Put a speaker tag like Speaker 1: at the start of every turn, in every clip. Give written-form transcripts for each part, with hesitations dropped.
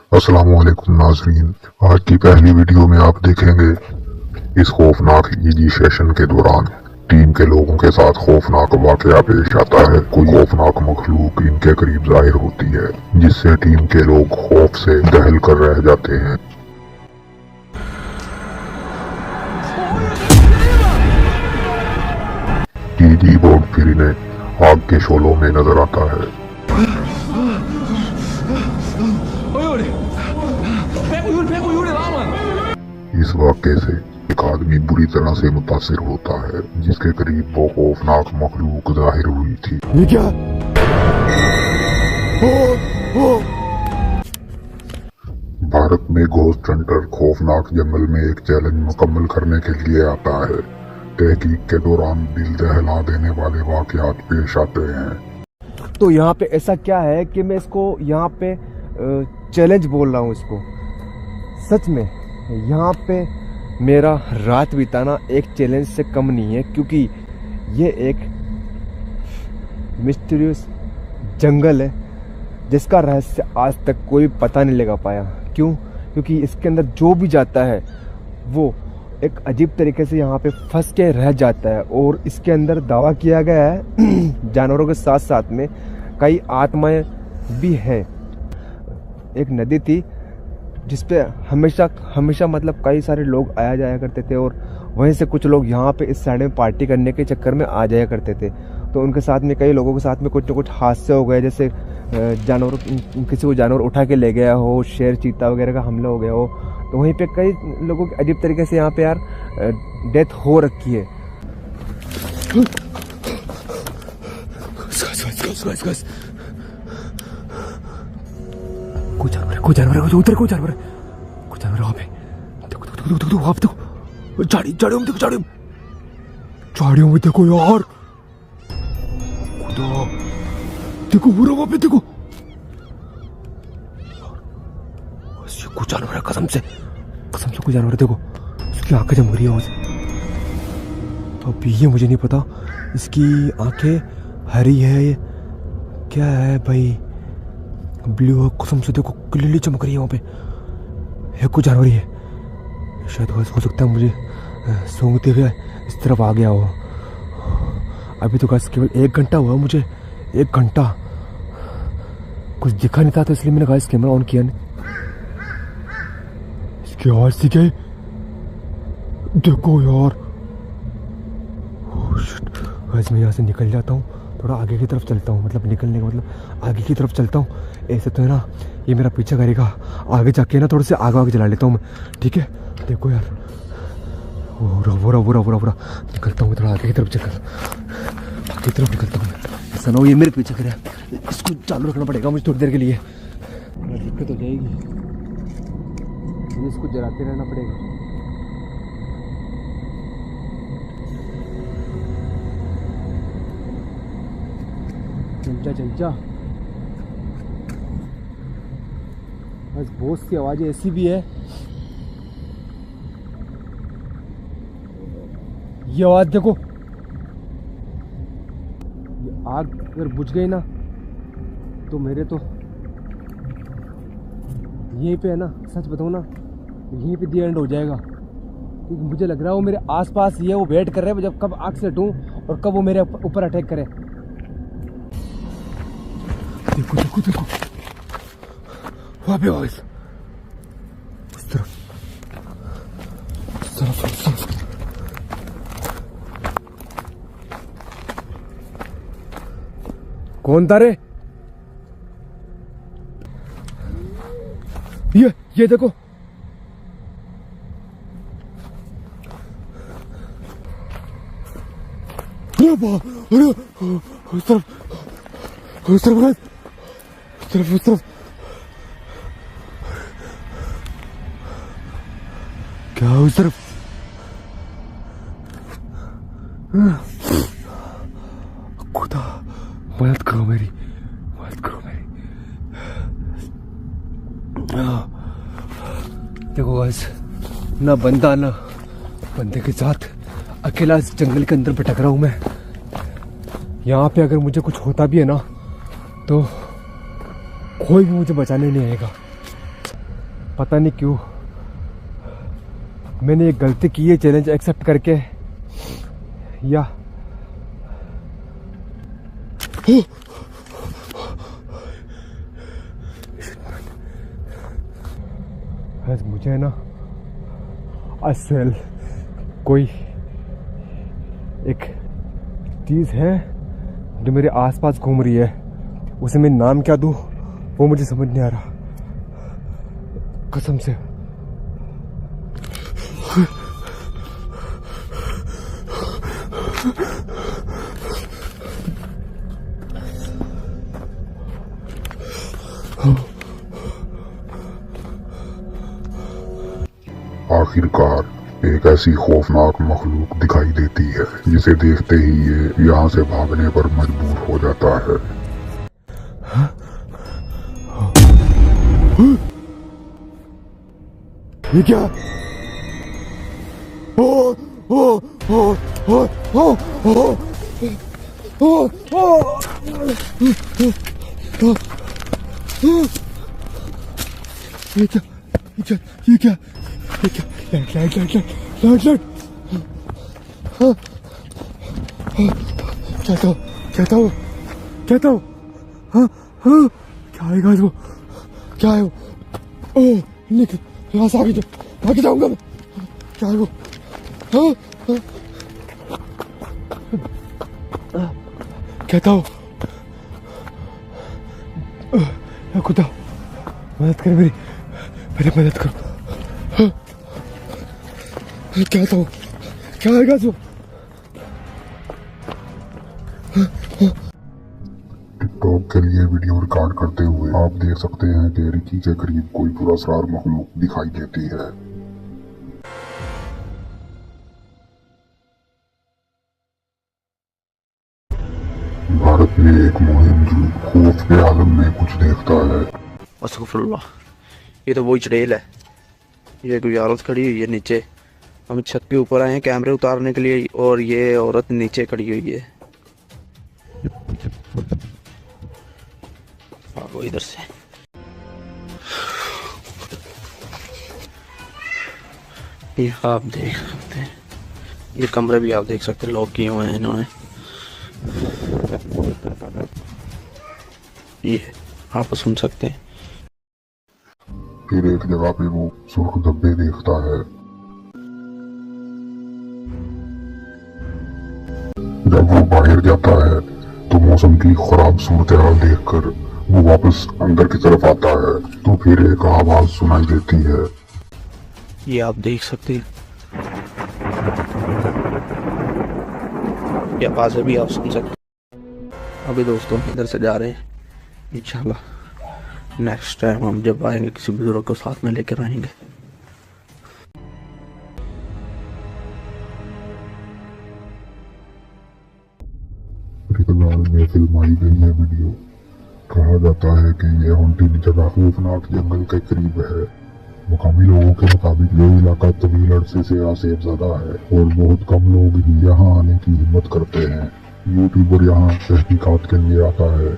Speaker 1: अस्सलामुअलैकुम नाजरीन, आज की पहली वीडियो में आप देखेंगे इस खौफनाक ईदी सेशन के दौरान टीम के लोगों के साथ खौफनाक वाकया पेश आता है। कोई खौफनाक मखलूक इनके करीब जाहिर होती है जिससे टीम के लोग खौफ से दहल कर रह जाते हैं। ईदी बोर्ड फिर इन्हें आग के शोलों में नजर आता है। इस वाक़े से एक आदमी बुरी तरह से मुतासिर होता है जिसके करीब वो खौफनाक मखलूक जाहिर हुई थी।
Speaker 2: ये क्या?
Speaker 1: भारत में घोस्ट हंटर खौफनाक जंगल में एक चैलेंज मुकम्मल करने के लिए आता है। तहकीक के दौरान दिल दहला देने वाले वाक़यात पेश आते हैं।
Speaker 2: तो यहाँ पे ऐसा क्या है कि मैं इसको यहाँ पे चैलेंज बोल रहा हूँ इसको। सच में यहाँ पे मेरा रात बिताना एक चैलेंज से कम नहीं है, क्योंकि ये एक मिस्टीरियस जंगल है जिसका रहस्य आज तक कोई पता नहीं लगा पाया। क्यों? क्योंकि इसके अंदर जो भी जाता है वो एक अजीब तरीके से यहाँ पे फंस के रह जाता है। और इसके अंदर दावा किया गया है जानवरों के साथ साथ में कई आत्माएं भी हैं। एक नदी थी जिसपे हमेशा मतलब कई सारे लोग आया जाया करते थे, और वहीं से कुछ लोग यहाँ पे इस साइड में पार्टी करने के चक्कर में आ जाया करते थे। तो उनके साथ में कई लोगों के साथ में कुछ न कुछ हादसे हो गए, जैसे किसी को जानवर उठा के ले गया हो, शेर चीता वगैरह का हमला हो गया हो। तो वहीं पे कई लोगों की अजीब तरीके से यहाँ पे यार डेथ हो रखी है। कोई जानवर है वहाँ पे। देखो वहाँ पे देखो, झाड़ियों में देखो यार। खुदा, देखो पूरा वहाँ पे देखो। कुछ जानवर है, कसम से कोई जानवर है। देखो उसकी आंखें चमक रही है वहां से। तो अभी ये मुझे नहीं पता इसकी आंखें हरी है क्या है भाई, ब्लू है। कसम से देखो क्लियरली चमक रही है वहां पे। है कुछ जानवर ही है, शायद हो सकता है मुझे सूंघते हुए इस तरफ आ गया हो। अभी तो गाइस केवल 1 घंटा हुआ मुझे, 1 घंटा कुछ दिखा नहीं था, तो इसलिए मैंने गाइस कैमरा ऑन किया नहीं। इसकी आवाज थी क्या? देखो यार, गाइस मैं यहाँ से निकल जाता हूँ, थोड़ा आगे की तरफ चलता हूँ। मतलब निकलने का मतलब आगे की तरफ चलता हूँ। ऐसे तो है ना ये मेरा पीछा करेगा, आगे जाके ना थोड़े से आगे चला लेता हूँ मैं, ठीक है? देखो यार, बुरा निकलता हूँ थोड़ा आगे की तरफ, आगे की तरफ निकलता हूँ। ऐसा ना हो ये मेरे पीछे करे, इसको चालू रखना पड़ेगा मुझे थोड़ी देर के लिए, दिक्कत हो जाएगी। मुझे इसको जलाते रहना पड़ेगा। चल जा। बस बहुत सी आवाजें ऐसी भी है। ये आवाज देखो, ये आग अगर बुझ गई ना तो मेरे तो यहीं पे है ना, सच बताऊं ना, यहीं पे दी एंड हो जाएगा। क्योंकि मुझे लग रहा है वो मेरे आसपास ही है, वो वेट कर रहे हैं जब कब आग से हटूं और कब वो मेरे ऊपर अटैक करे। देखो वहां पे आवाज, उस तरफ। कौन था रे? ये देखो, उस तरफ क्या उस तरफ? खुदा मदद करो मेरी। देखो गाइस, ना बंदा ना बंदे के साथ अकेला इस जंगल के अंदर भटक रहा हूं मैं। यहाँ पे अगर मुझे कुछ होता भी है ना तो कोई भी मुझे बचाने नहीं आएगा। पता नहीं क्यों मैंने ये गलती की है चैलेंज एक्सेप्ट करके, या आज मुझे ना असल कोई एक चीज़ है जो मेरे आसपास घूम रही है, उसे मैं नाम क्या दूँ वो मुझे समझ नहीं आ रहा कसम से।
Speaker 1: आखिरकार एक ऐसी खौफनाक मखलूक दिखाई देती है जिसे देखते ही ये यहाँ से भागने पर मजबूर हो जाता है।
Speaker 2: ये क्या? ओ ओ ओ ओ ओ ओ ओ ये क्या? ये क्या? ये क्या? ये क्या? Light light light light light light. हाँ क्या था? क्या था वो? क्या था वो? हाँ हाँ क्या आएगा वो? क्या है वो? ओ निकल यहाँ से आगे जाऊंगा मैं। क्या है वो? हाँ हाँ क्या था वो? या खुदा मदद कर मेरी मदद करो। हाँ क्या था वो? क्या आएगा वो?
Speaker 1: टिकटॉक के लिए वीडियो रिकॉर्ड करते हुए आप देख सकते हैं कि रिकी के करीब कोई पुरस्कार मखलूक दिखाई देती है। भारत में एक मुहिम जो खौफ के आलम में कुछ देखता है।
Speaker 3: अस्तगफुरुल्लाह, ये तो वही चुड़ैल है। ये कोई औरत खड़ी हुई है नीचे। हम छत के ऊपर आए हैं कैमरे उतारने के लिए और ये औरत नीचे खड़ी हुई है। भागो इधर से। ये आप देख सकते हैं, ये कमरे भी आप देख सकते हैं लॉक किए हुए हैं इन्होंने। ये आप सुन सकते हैं।
Speaker 1: फिर एक जगह पे वो सुर्ख धब्बे देखता है। जब वो बाहर जाता है तो मौसम की खराब सूरत हाल देखकर वो वापस अंदर की तरफ आता है तो फिर एक आवाज सुनाई देती है।
Speaker 3: ये आप देख सकते हैं, ये आवाज़ें भी आप सुन सकते हैं। अभी दोस्तों इधर से जा रहे हैं, इंशाल्लाह नेक्स्ट टाइम हम जब आएंगे किसी बुजुर्ग को साथ में लेकर आएंगे।
Speaker 1: रिकलाल में फिल्माई गई है वीडियो। कहा जाता है कि यह हॉन्टेड जगह खौफनाक जंगल के करीब है। मुकामी लोगों के मुताबिक यह इलाका तवील अरसे से आसेबज़दा है और बहुत कम लोग ही यहाँ आने की हिम्मत करते हैं। यूट्यूबर यहाँ तहकीकात के लिए आता है।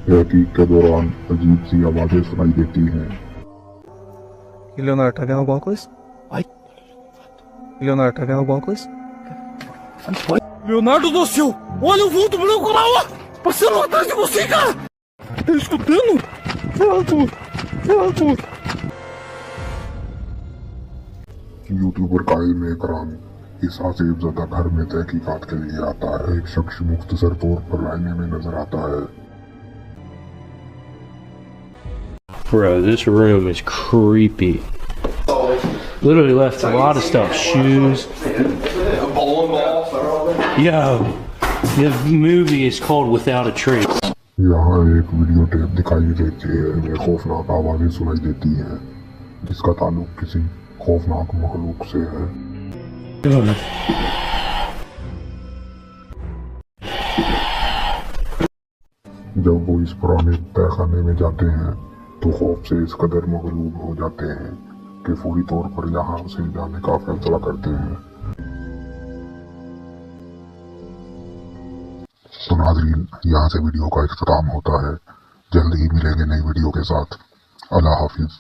Speaker 1: तहकीक के दौरान अजीब सी आवाजें सुनाई देती हैं।
Speaker 3: Leonardo, tá alguma coisa? Ai. Leonardo, tá alguma coisa?
Speaker 2: Leonardo do céu! Olha o vulto branco lá, ó! Passando atrás de você, cara! Tá escutando? Alto!
Speaker 1: YouTuber कायल में कराम इस आसेबज़दा घर में तहकीकात के लिए आता है। एक शख्स मुख्तसर तौर पर आईने में नजर आता है।
Speaker 4: Bro, this room is creepy. Literally left a lot of stuff. Shoes. Yo, the movie is called Without a Trace.
Speaker 1: यहाँ एक वीडियो टेप दिखाई देती है। ये खौफनाक आवाजें सुनाई देती हैं जिसका ताल्लुक किसी खौफनाक मखलूक से है। जब वो इस पुराने तहखाने में जाते हैं तो खौफ से इस कदर मगलूब हो जाते हैं कि फौरी तौर पर यहाँ से जाने का फैसला करते हैं। तो नाज़रीन, यहाँ से वीडियो का इख्तिताम होता है। जल्द ही मिलेंगे नई वीडियो के साथ। अल्लाह हाफिज।